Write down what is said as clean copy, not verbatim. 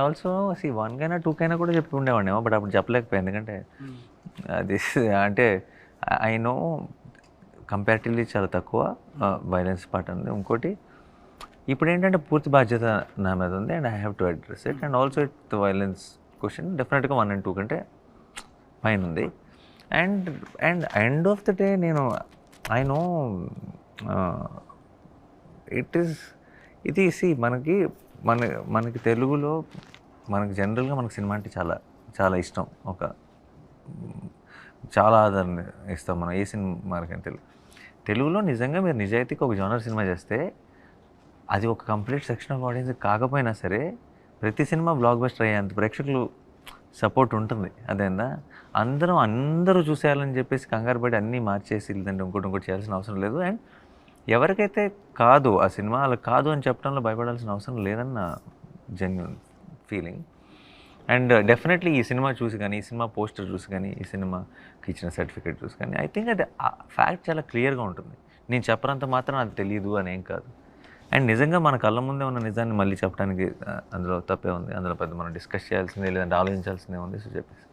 Also one కైనా two కైనా కూడా చెప్పి ఉండేవాడినేమో, బట్ అప్పుడు చెప్పలేకపోయాను. ఎందుకంటే అది అంటే ఐ నో కంపారిటివ్లీ చాలా తక్కువ వైలెన్స్ పార్ట్ ఉంది. ఇంకోటి ఇప్పుడు ఏంటంటే పూర్తి బాధ్యత నా మీద ఉంది and I have to address it. And also it violence question డెఫినెట్గా 1 and 2 కంటే పైన ఉంది. And end of the day నేను ఐ నో ఇట్ ఈస్ ఇది మనకి తెలుగులో మనకి జనరల్గా మనకి సినిమా అంటే చాలా చాలా ఇష్టం. చాలా ఆదరణ ఇస్తాం మనం ఏ సినిమాకైనా. తెలుగులో నిజంగా మీరు నిజాయితీకి ఒక జోనర్ సినిమా చేస్తే అది ఒక కంప్లీట్ సెక్షన్ ఆఫ్ ఆడియన్స్ కాకపోయినా సరే ప్రతి సినిమా బ్లాక్ బస్టర్ అయ్యేంత ప్రేక్షకులు సపోర్ట్ ఉంటుంది. అదేందా అందరూ చూసేయాలని చెప్పేసి కంగారు పడి అన్నీ మార్చేసి లేదంటే ఇంకోటి చేయాల్సిన అవసరం లేదు. అండ్ ఎవరికైతే కాదు ఆ సినిమా అలా కాదు అని చెప్పడంలో భయపడాల్సిన అవసరం లేదన్న జెన్యున్ ఫీలింగ్. అండ్ డెఫినెట్లీ ఈ సినిమా చూసి కానీ, ఈ సినిమా పోస్టర్ చూసి కానీ, ఈ సినిమాకి ఇచ్చిన సర్టిఫికేట్ చూసి కానీ ఐ థింక్ అది ఫ్యాక్ట్ చాలా క్లియర్గా ఉంటుంది. నేను చెప్పనంత మాత్రం అది తెలియదు అనేం కాదు. అండ్ నిజంగా మన కళ్ళ ముందే ఉన్న నిజాన్ని మళ్ళీ చెప్పడానికి అందులో తప్పే ఉంది. అందులో పెద్ద మనం డిస్కస్ చేయాల్సిందే లేదంటే ఆలోచించాల్సిందే ఉంది. సో చెప్పేసి